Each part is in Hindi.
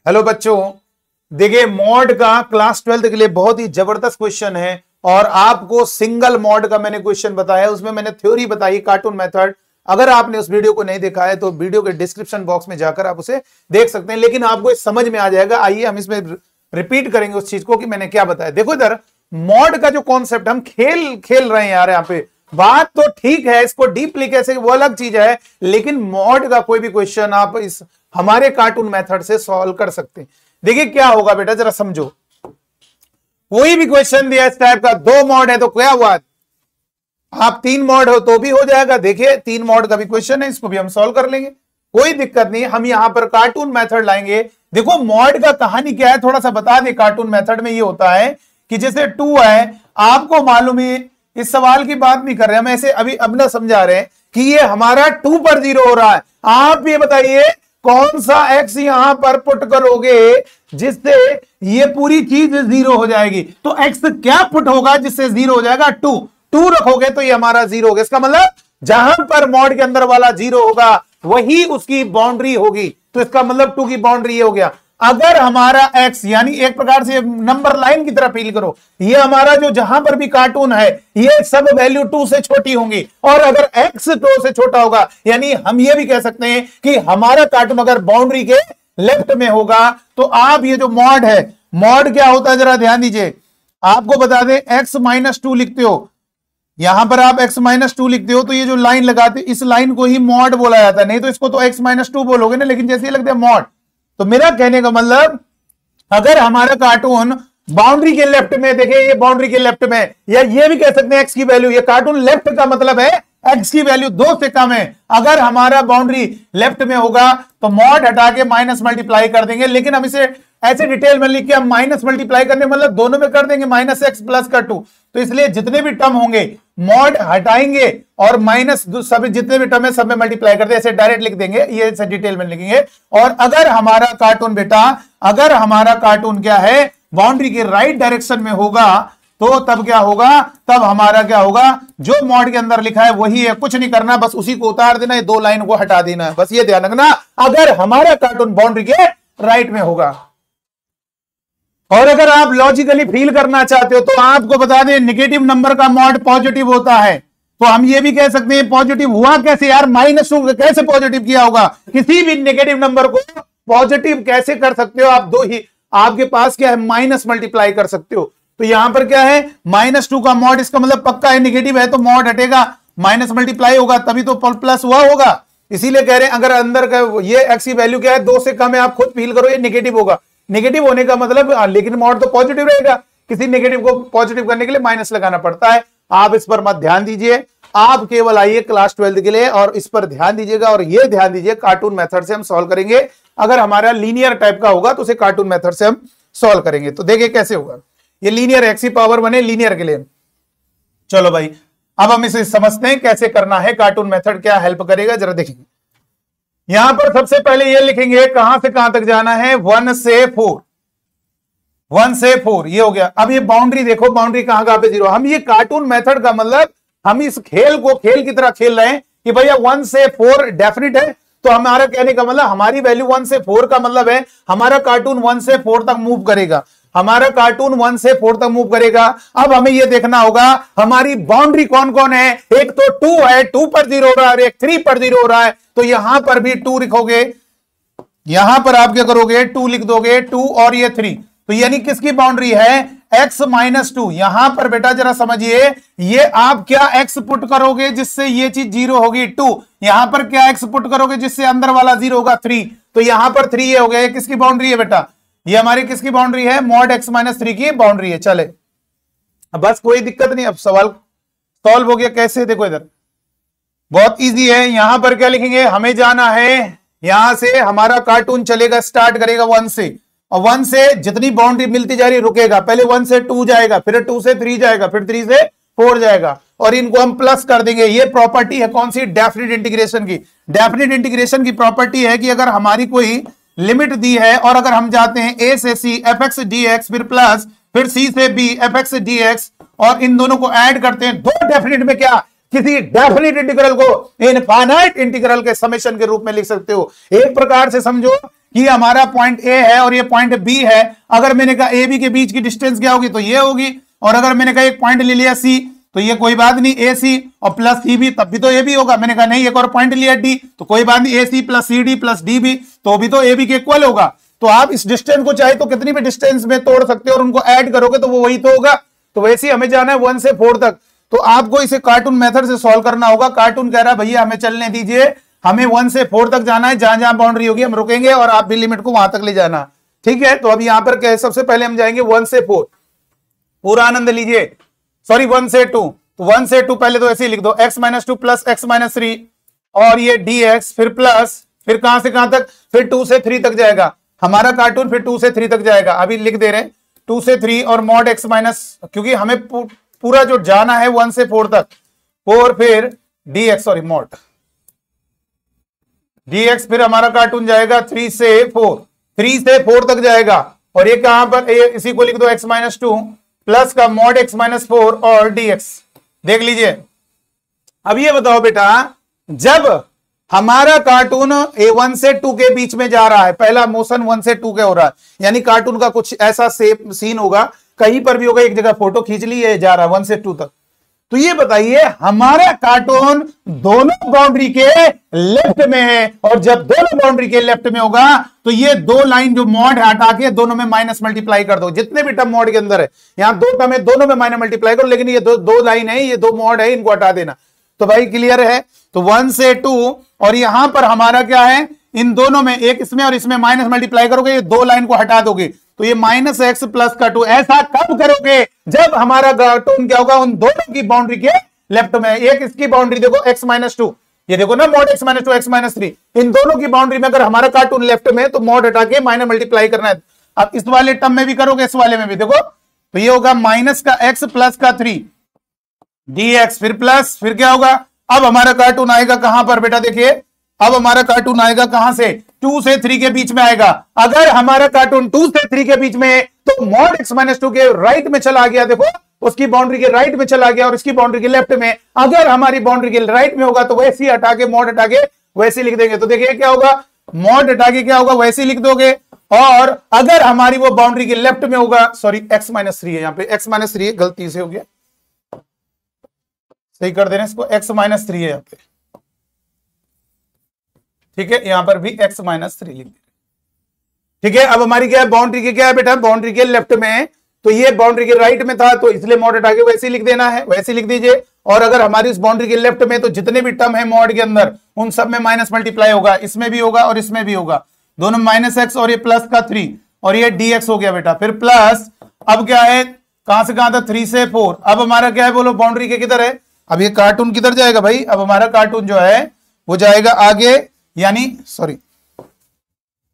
हेलो बच्चों, देखिए मॉड का क्लास 12 के लिए बहुत ही जबरदस्त क्वेश्चन है और आपको सिंगल मॉड का मैंने क्वेश्चन बताया, उसमें मैंने थ्योरी बताई कार्टून मेथड। अगर आपने उस वीडियो को नहीं देखा है तो वीडियो के डिस्क्रिप्शन बॉक्स में जाकर आप उसे देख सकते हैं, लेकिन आपको समझ में आ जाएगा। आइए हम इसमें रिपीट करेंगे उस चीज को कि मैंने क्या बताया। देखो इधर मॉड का जो कॉन्सेप्ट हम खेल रहे हैं यार, यहाँ पे बात तो ठीक है, इसको डीपली कैसे वो अलग चीज है, लेकिन मॉड का कोई भी क्वेश्चन आप इस हमारे कार्टून मेथड से सॉल्व कर सकते हैं। देखिए क्या होगा बेटा, जरा समझो। कोई भी क्वेश्चन दिया इस टाइप का, 2 मॉड है तो क्या हुआ, आप 3 मॉड हो तो भी हो जाएगा। देखिए 3 मॉड का भी क्वेश्चन है, इसको भी हम सॉल्व कर लेंगे, कोई दिक्कत नहीं। हम यहां पर कार्टून मेथड लाएंगे। देखो मॉड का कहानी क्या है, थोड़ा सा बता दें। कार्टून मेथड में ये होता है कि जैसे 2 है, आपको मालूम है, इस सवाल की बात नहीं कर रहे हम, ऐसे अभी अब ना समझा रहे हैं कि ये हमारा 2 पर 0 हो रहा है। आप ये बताइए कौन सा x यहां पर पुट करोगे जिससे ये पूरी चीज 0 हो जाएगी। तो x क्या पुट होगा जिससे 0 हो जाएगा, 2 रखोगे तो ये हमारा 0 होगा। इसका मतलब जहां पर मॉड के अंदर वाला 0 होगा वही उसकी बाउंड्री होगी। तो इसका मतलब 2 की बाउंड्री ये हो गया। अगर हमारा x यानी एक प्रकार से नंबर लाइन की तरह फील करो, ये हमारा जो जहां पर भी कार्टून है ये सब वैल्यू 2 से छोटी होंगी, और अगर x 2 से छोटा होगा यानी हम ये भी कह सकते हैं कि हमारा कार्टून अगर बाउंड्री के लेफ्ट में होगा। तो आप ये जो मॉड है, मॉड क्या होता है जरा ध्यान दीजिए। आपको बता दें x -2 लिखते हो, यहां पर आप x -2 लिखते हो तो ये जो लाइन लगाते इस लाइन को ही मॉड बोला जाता है, नहीं तो इसको तो x -2 बोलोगे ना, लेकिन जैसे ही लगता है मॉड। तो मेरा कहने का मतलब अगर हमारा कार्टून बाउंड्री के लेफ्ट में, देखिए ये बाउंड्री के लेफ्ट में, या ये भी कह सकते हैं x की वैल्यू, ये कार्टून लेफ्ट का मतलब है x की वैल्यू 2 से कम है। अगर हमारा बाउंड्री लेफ्ट में होगा तो मॉड हटा के माइनस मल्टीप्लाई कर देंगे, लेकिन हम इसे ऐसे डिटेल में लिख के हम माइनस मल्टीप्लाई करने मतलब दोनों में कर देंगे -x + 2। तो इसलिए जितने भी टर्म होंगे मॉड हटाएंगे और माइनस सब जितने भी टर्म है सब में मल्टीप्लाई कर दे, ऐसे डायरेक्ट लिख देंगे, ये ऐसे डिटेल में लिखेंगे। और अगर हमारा कार्टून बेटा, अगर हमारा कार्टून क्या है बाउंड्री के राइट डायरेक्शन में होगा तो तब क्या होगा, तब हमारा क्या होगा, जो मॉड के अंदर लिखा है वही है, कुछ नहीं करना, बस उसी को उतार देना है, 2 लाइन को हटा देना है, बस ये ध्यान रखना अगर हमारा कार्टून बाउंड्री के राइट में होगा। और अगर आप लॉजिकली फील करना चाहते हो तो आपको बता दें नेगेटिव नंबर का मॉड पॉजिटिव होता है। तो हम ये भी कह सकते हैं पॉजिटिव हुआ कैसे यार, -2 कैसे पॉजिटिव किया होगा, किसी भी नेगेटिव नंबर को पॉजिटिव कैसे कर सकते हो आप, 2 ही आपके पास क्या है माइनस मल्टीप्लाई कर सकते हो। तो यहां पर क्या है -2 का मॉड, इसका मतलब पक्का है नेगेटिव है तो मॉड हटेगा, माइनस मल्टीप्लाई होगा तभी तो प्लस हुआ होगा। इसीलिए कह रहे हैं अगर अंदर का ये x की वैल्यू क्या है 2 से कम है, आप खुद फील करो ये नेगेटिव होगा। नेगेटिव होने का मतलब लेकिन मॉड तो पॉजिटिव रहेगा, किसी नेगेटिव को पॉजिटिव करने के लिए माइनस लगाना पड़ता है। आप इस पर मत ध्यान दीजिए, आप केवल आइए क्लास 12 के लिए और इस पर ध्यान दीजिएगा। और ये ध्यान दीजिए कार्टून मेथड से हम सॉल्व करेंगे। अगर हमारा लीनियर टाइप का होगा तो उसे कार्टून मेथड से हम सॉल्व करेंगे। तो देखिए कैसे होगा, ये लीनियर x⁻1 है लीनियर के लिए। चलो भाई अब हम इसे समझते हैं कैसे करना है, कार्टून मेथड क्या हेल्प करेगा जरा देखेंगे। यहां पर सबसे पहले ये लिखेंगे कहां से कहां तक जाना है, 1 से 4, 1 से 4 ये हो गया। अब ये बाउंड्री देखो, बाउंड्री कहां पे 0। हम ये कार्टून मेथड का मतलब हम इस खेल को खेल की तरह खेल रहे हैं कि भैया 1 से 4 डेफिनेट है। तो हमारा कहने का मतलब हमारी वैल्यू 1 से 4 का मतलब है हमारा कार्टून 1 से 4 तक मूव करेगा, हमारा कार्टून 1 से 4 तक मूव करेगा। अब हमें यह देखना होगा हमारी बाउंड्री कौन कौन है, एक तो 2 है, 2 पर 0 हो रहा है, एक 3 पर 0 हो रहा है। तो यहां पर भी 2 लिखोगे, यहां पर आप क्या करोगे 2 लिख दोगे, 2 और ये 3। तो यानी किसकी बाउंड्री है x -2। यहां पर बेटा जरा समझिए, ये आप क्या x पुट करोगे जिससे ये चीज 0 होगी 2, यहां पर क्या x पुट करोगे जिससे अंदर वाला 0 होगा 3। तो यहां पर 3 ये हो गया, ये किसकी बाउंड्री है बेटा, ये हमारी किसकी बाउंड्री है, मॉड x -3 की बाउंड्री है। चले अब बस कोई दिक्कत नहीं, अब सवाल सॉल्व हो गया। कैसे देखो इधर बहुत इजी है। यहां पर क्या लिखेंगे, हमें जाना है यहां से हमारा कार्टून चलेगा, स्टार्ट करेगा 1 से, और 1 से जितनी बाउंड्री मिलती जा रही रुकेगा, पहले 1 से 2 जाएगा, फिर 2 से 3 जाएगा, फिर 3 से 4 जाएगा, और इनको हम प्लस कर देंगे। ये प्रॉपर्टी है कौन सी, डेफिनिट इंटीग्रेशन की। डेफिनिट इंटीग्रेशन की प्रॉपर्टी है कि अगर हमारी कोई लिमिट दी है और अगर हम जाते हैं a से c fx dx, फिर प्लस, फिर c से b fx dx, और इन दोनों को ऐड करते हैं, 2 डेफिनिट में क्या किसी डेफिनेट इंटीग्रल को इनफाइनाइट इंटीग्रल के समेशन के रूप में लिख सकते हो। एक प्रकार से समझो कि हमारा पॉइंट ए है और ये पॉइंट बी है। अगर मैंने कहा ए बी के बीच की डिस्टेंस क्या होगी, तो ये होगी। और अगर मैंने कहा एक पॉइंट ले लिया सी, तो ये कोई बात नहीं, ए सी और प्लस सी बी, तब भी तो ए बी होगा। मैंने कहा नहीं, एक और पॉइंट लिया डी, तो कोई बात नहीं, A C plus C D plus D B, तो भी तो ए बी के इक्वल होगा। तो आप इस डिस्टेंस को चाहे तो कितनी भी डिस्टेंस में तोड़ सकते हो और उनको ऐड करोगे तो वो वही तो होगा। तो वैसे ही हमें जाना है 1 से 4 तक। तो आपको इसे कार्टून मेथड से सॉल्व करना होगा। कार्टून कह रहा है भैया हमें चलने दीजिए, हमें 1 से 4 तक जाना है, जहां जहां बाउंड्री होगी हम रुकेंगे और आप भी लिमिट को वहां तक ले जाना। ठीक है, तो अब यहां पर सबसे पहले हम जाएंगे 1 से 4, पूरा आनंद लीजिए। सॉरी 1 से 2, तो 1 से 2 पहले तो ऐसे ही लिख दो, x - 2 प्लस x - 3 और ये dx, फिर प्लस, फिर कहां से कहां तक, फिर 2 से 3 तक जाएगा हमारा कार्टून, फिर 2 से 3 तक जाएगा। अभी लिख दे रहे हैं 2 से 3 और मॉड x माइनस, क्योंकि हमें पूरा जो जाना है 1 से 4 तक, 4 फिर dx, सॉरी मॉड dx, फिर हमारा कार्टून जाएगा 3 से 4, 3 से 4 तक जाएगा। और ये कहां पर, इसी को लिख दो x - 2 प्लस का मॉड x - 4 और dx। देख लीजिए। अब ये बताओ बेटा, जब हमारा कार्टून A1 से 2 के बीच में जा रहा है, पहला मोशन 1 से 2 के हो रहा है, यानी कार्टून का कुछ ऐसा सेम सीन होगा, कहीं पर भी होगा, एक जगह फोटो खींच ली है, जा रहा है 1 से 2 तक। तो ये बताइए हमारा कार्टून दोनों बाउंड्री के लेफ्ट में है, और जब दोनों बाउंड्री के लेफ्ट में होगा तो ये दो लाइन जो मॉड हटा के दोनों में माइनस मल्टीप्लाई कर दो। जितने भी टर्म मॉड के अंदर है, यहां 2 टर्म है, दोनों में माइनस मल्टीप्लाई करो, लेकिन ये दो लाइन है, ये 2 मॉड है, इनको हटा देना। तो भाई क्लियर है। तो 1 से 2 और यहां पर हमारा क्या है, इन दोनों में, एक इसमें और इसमें माइनस मल्टीप्लाई करोगे, ये 2 लाइन को हटा दोगे, तो ये -x प्लस का 2। ऐसा कब करोगे, जब हमारा कार्टून क्या होगा, उन दोनों की बाउंड्री के लेफ्ट में। एक इसकी बाउंड्री देखो x - 2, ये देखो ना मॉड x - 2 x - 3, इन दोनों की बाउंड्री में अगर हमारा कार्टून लेफ्ट में, तो मॉड हटा के माइनस मल्टीप्लाई करना है। अब इस वाले टर्म में भी करोगे, इस वाले में भी देखो, तो ये होगा माइनस का x प्लस का 3 dx, फिर प्लस, फिर क्या होगा, अब हमारा कार्टून आएगा कहां पर बेटा, देखिए अब हमारा कार्टून आएगा कहां से, 2 से 3 के बीच में आएगा। अगर हमारा कार्टून 2 से 3 के बीच में है, तो मॉड x - 2 के राइट में चला गया, देखो उसकी बाउंड्री के राइट में चला गया, और इसकी बाउंड्री के लेफ्ट में। अगर हमारी बाउंड्री के राइट में होगा, तो वैसे ही हटा के, मॉड हटा के वैसे लिख देंगे। तो देखिए क्या होगा, मॉड हटा के क्या होगा, वैसे लिख दोगे। और अगर हमारी वो बाउंड्री के लेफ्ट में होगा, सॉरी x - 3 है, यहां पे x - 3 गलती से हो गया, सही कर देना इसको, x - 3 है यहां पे, ठीक है, यहां पर भी x - 3 लिख दे। ठीक है, अब हमारी क्या है, बाउंड्री के क्या है बेटा, बाउंड्री के लेफ्ट में, तो ये बाउंड्री के राइट में था, तो इसलिए मॉड हटा के वैसे ही लिख देना है, वैसे लिख दीजिए। और अगर हमारी इस बाउंड्री के लेफ्ट में, तो जितने भी टर्म है मॉड के अंदर, उन सब में माइनस मल्टीप्लाई होगा, इसमें भी होगा और इसमें भी होगा, दोनों -x, और ये प्लस का 3 और ये dx हो गया बेटा, फिर प्लस, अब क्या है, कहां से कहां था, 3 से 4। अब हमारा क्या है, बोलो बाउंड्री के किधर है, अब ये कार्टून किधर जाएगा भाई, अब हमारा कार्टून जो है वो जाएगा आगे, यानी सॉरी,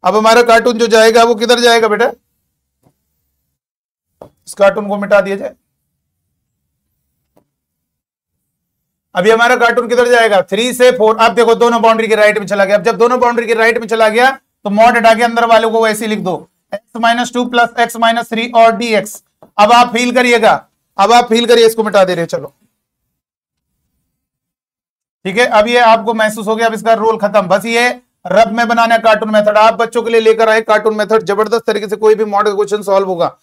अब हमारा कार्टून जो जाएगा वो किधर जाएगा बेटा, इस कार्टून को मिटा दिया जाए। अभी हमारा कार्टून किधर जाएगा, 3 से 4। अब देखो दोनों बाउंड्री के राइट में चला गया। अब जब दोनों बाउंड्री के राइट में चला गया, तो मॉड हटा के अंदर वालों को वैसे लिख दो, x - 2 प्लस x - 3 और dx। अब आप फील करिएगा, अब आप फील करिए, इसको मिटा दे रहे, चलो ठीक है। अब ये आपको महसूस हो गया, अब इसका रोल खत्म। बस ये रब में बनाना कार्टून मेथड, आप बच्चों के लिए लेकर आए कार्टून मेथड, जबरदस्त तरीके से कोई भी मॉडल क्वेश्चन सॉल्व होगा।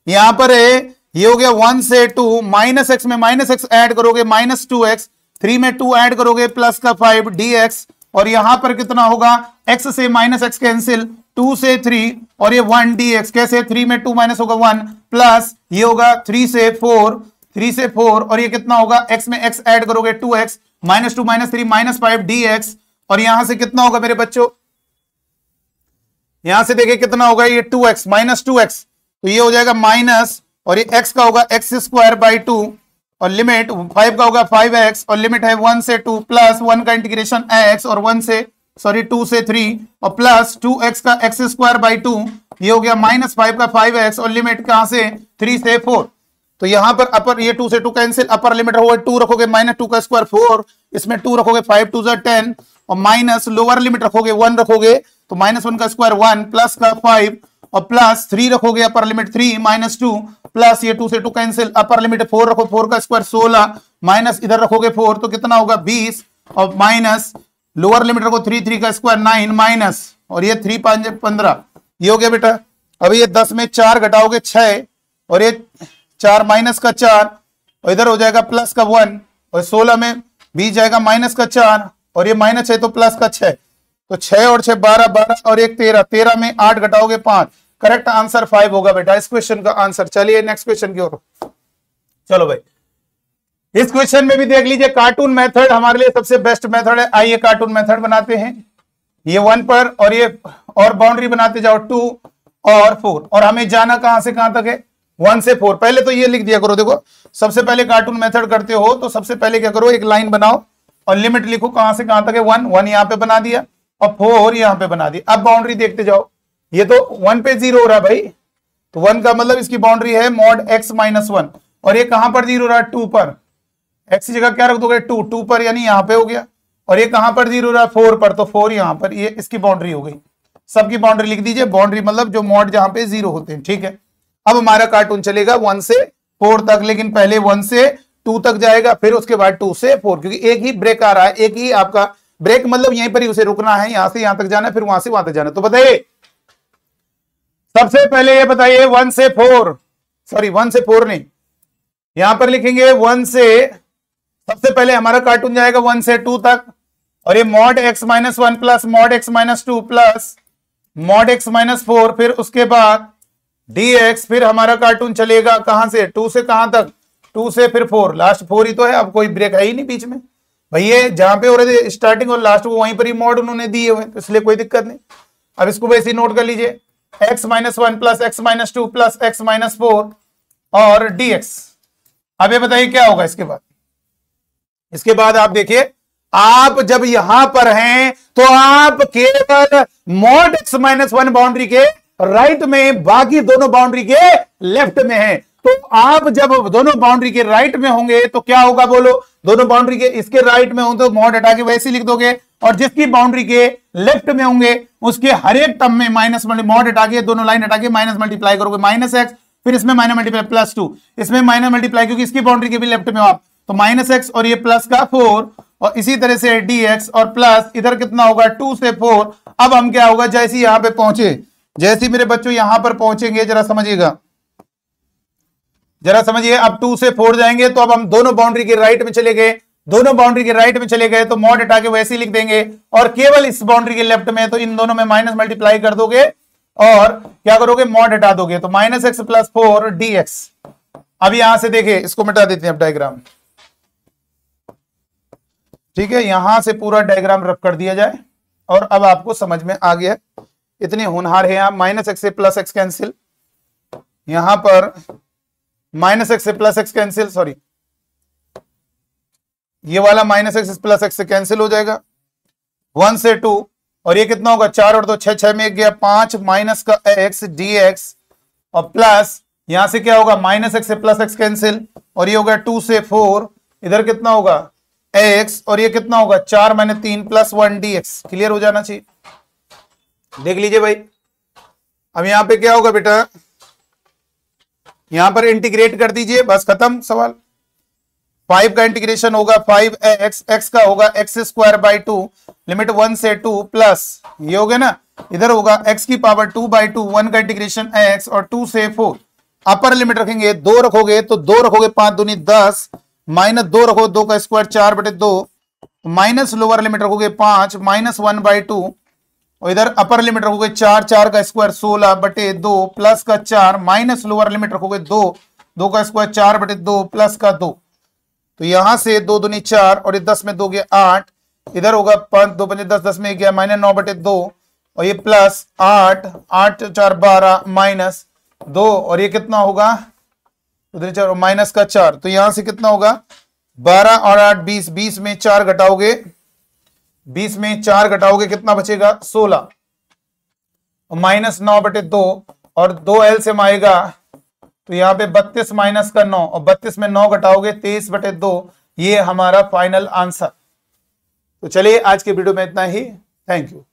यहां पर है, ये हो गया 1 से 2, -x में -x ऐड करोगे, -2x, 3 में 2 ऐड करोगे, प्लस का 5 dx, और यहां पर कितना होगा, x से -x कैंसिल, 2 से 3 और ये 1 dx, कैसे, 3 में 2 माइनस होगा 1, प्लस ये होगा 3 से 4, 3 से 4, और ये कितना होगा, x में x ऐड करोगे 2x, -2 -3 -5 dx, और यहां से कितना होगा मेरे बच्चों, यहां से देखिए कितना होगा, ये 2x -2x, तो ये हो जाएगा माइनस, और ये x का होगा x²/2, और लिमिट 5 का होगा 5x, और लिमिट है 1 से 2 प्लस 1 का इंटीग्रेशन x, और 1 से सॉरी 2 से 3, और प्लस 2x का x²/2, ये हो गया -5 का 5x, और लिमिट कहां से, 3 से 4। तो यहां पर अपर, ये 2 से 2 कैंसिल, अपर लिमिट होगा 2 रखोगे, -2 का स्क्वायर 4, इसमें 2 रखोगे, 5 2 10, और माइनस लोअर लिमिट रखोगे 1 रखोगे, तो -1 का स्क्वायर 1, प्लस का 5, और प्लस 3 रखोगे, अपर लिमिट 3 -2, प्लस ये 2 से 2 कैंसिल, अपर लिमिट 4 रखो, 4 का स्क्वायर 16 माइनस इधर रखोगे 4 तो कितना होगा 20 और माइनस लोअर लिमिट रखो 3, 3 का स्क्वायर 9 माइनस और ये 3 5 15, ये हो गया बेटा। अब ये 10 में 4 घटाओगे 6 और ये 4 माइनस का 4 और इधर हो जाएगा प्लस का 1 और 16 में 20 जाएगा माइनस का 4 और ये माइनस है तो प्लस का 6, तो 6 और 6 12, 12 और 1 13, 13 में 8 घटाओगे 5। करेक्ट आंसर 5 होगा बेटा इस क्वेश्चन का आंसर। चलिए नेक्स्ट क्वेश्चन की ओर। चलो भाई इस क्वेश्चन में भी देख लीजिए, कार्टून मेथड हमारे लिए सबसे बेस्ट मेथड है। आइए कार्टून मेथड बनाते हैं, ये 1 पर और ये और बाउंड्री बनाते जाओ 2 और 4 और हमें जाना कहां से कहां तक है 1 से 4। पहले तो ये लिख दिया करो, देखो सबसे पहले कार्टून मेथड करते हो तो सबसे पहले क्या करो, एक लाइन बनाओ और लिमिट लिखो कहां से कहां तक है 1, 1 यहां पे बना दिया और 4 यहां पे बना दिया। अब बाउंड्री देखते जाओ, ये तो 1 पे 0 हो रहा है भाई, तो 1 का मतलब इसकी बाउंड्री है मॉड x माइनस 1 और ये कहां पर 0 हो रहा है 2 पर, x की जगह क्या रख दोगे 2, 2 पर यानी यहां पे हो गया और ये कहां पर 0 हो रहा है 4 पर, तो 4 यहां पर, ये इसकी बाउंड्री हो गई। सबकी बाउंड्री लिख दीजिए, बाउंड्री मतलब जो मॉड जहां पे 0 होते हैं, ठीक है। अब हमारा कार्टून चलेगा 1 से 4 तक, लेकिन पहले 1 से 2 तक जाएगा फिर उसके बाद 2 से 4, क्योंकि एक ही ब्रेक आ रहा है, एक ही आपका ब्रेक मतलब यहीं पर ही उसे रुकना है, यहां से यहां तक जाना है फिर वहां से वहां तक जाना है। तो बताइए सबसे पहले ये बताइए 1 से 4, सॉरी 1 से 4 नहीं, यहां पर लिखेंगे 1 से, सबसे पहले हमारा कार्टून जाएगा 1 से 2 तक और ये mod x minus 1 plus mod x minus 2 plus mod x minus 4, फिर उसके बाद dx, फिर हमारा कार्टून चलेगा कहां से 2 से कहां तक 2 से फिर 4, लास्ट 4 ही तो है, अब कोई ब्रेक है ही नहीं बीच में भैया, जहां पे हो रहे थे स्टार्टिंग और लास्ट वो वहीं पर ही मॉड उन्होंने दिए हुए, तो इसलिए कोई दिक्कत नहीं। अब इसको वैसे ही नोट कर लीजिए, x minus 1 plus x minus 2 plus x minus 4 और dx। अब ये बताइए क्या होगा इसके बाद, इसके बाद आप देखिए, आप जब यहां पर हैं तो आप केवल मॉड x माइनस 1 बाउंड्री के राइट में, बाकी दोनों बाउंड्री के लेफ्ट में हैं। तो आप जब दोनों बाउंड्री के राइट में होंगे तो क्या होगा बोलो, दोनों बाउंड्री के इसके राइट में हो तो मॉड हटा के वैसे लिख दोगे, और जिसकी बाउंड्री के लेफ्ट में होंगे उसके हर एक टर्म में माइनस मॉड हटा के, दोनों लाइन हटा के माइनस मल्टीप्लाई करोगे, माइनस एक्स, फिर इसमें माइनस मल्टीप्लाई प्लस 2, इसमें माइनस मल्टीप्लाई क्योंकि इसकी बाउंड्री के भी लेफ्ट में हो आप, तो माइनस एक्स और ये प्लस का 4 और इसी तरह से dx और प्लस इधर कितना होगा 2 से 4। अब हम क्या होगा, जैसे यहां पे पहुंचे, जैसे मेरे बच्चों यहां पर पहुंचेंगे, जरा समझिएगा, जरा समझिए, अब 2 से 4 जाएंगे तो अब हम दोनों बाउंड्री के राइट में चले गए, दोनों बाउंड्री के राइट में चले गए तो मॉड हटा के वैसे ही लिख देंगे, और केवल इस बाउंड्री के लेफ्ट में तो इन दोनों में माइनस मल्टीप्लाई कर दोगे और क्या करोगे मॉड हटा दोगे, तो माइनस एक्स प्लस 4 dx। अब यहां से देखिए, इसको मिटा देते हैं अब डायग्राम, ठीक है, यहां से पूरा डायग्राम रफ कर दिया जाए और अब आपको समझ में आ गया, इतने होनहार हैं आप। माइनस एक्स से प्लस एक्स कैंसिल, यहां पर माइनस एक्स से प्लस एक्स कैंसिल, सॉरी ये वाला माइनस एक्स प्लस एक्स से कैंसिल हो जाएगा 1 से 2, और ये कितना होगा 4 और 2 6, 6 में 1 गया 5 माइनस का x dx और प्लस यहां से क्या होगा माइनस एक्स से प्लस एक्स कैंसिल और ये होगा 2 से 4, इधर कितना होगा x और ये कितना होगा 4 माइनस 3 प्लस 1 dx। क्लियर हो जाना चाहिए, देख लीजिए भाई। अब यहां पे क्या होगा बेटा, यहां पर इंटीग्रेट कर दीजिए, बस खत्म सवाल। 5 का इंटीग्रेशन होगा 5x, x का होगा x स्क्वायर बाई 2 लिमिट 1 से 2 प्लस ये हो गया ना, इधर होगा x की पावर 2 बाई 2, 1 का इंटीग्रेशन x और 2 से 4, अपर लिमिट रखेंगे 2 रखोगे तो 2 रखोगे 5 दूनी 10 माइनस 2 रखो 2 का स्क्वायर 4 बटे 2 माइनस लोअर लिमिट रखोगे 5 माइनस 1 बाई 2 और इधर अपर लिमिट रखोगे 4, 4 का स्क्वायर 16 बटे 2 प्लस का 4 माइनस लोअर लिमिट रखोगे 2, 2 का स्क्वायर 4 बटे 2 प्लस का 2, तो यहां से 2 दूनी 4 और ये 10 में 2 गया 8, इधर होगा 5 2 5 10, 10 में गया माइनस 9 बटे 2 और ये प्लस 8, 8 4 12 माइनस 2 और ये कितना होगा उधर 4 माइनस का 4, तो यहां से कितना होगा 12 और 8 20, 20 में 4 घटाओगे, 20 में 4 घटाओगे कितना बचेगा 16 माइनस 9 बटे 2 और 2 एलसीएम आएगा, तो यहाँ पे 32 माइनस का 9 और 32 में 9 घटाओगे 23 बटे 2, ये हमारा फाइनल आंसर। तो चलिए आज के वीडियो में इतना ही, थैंक यू।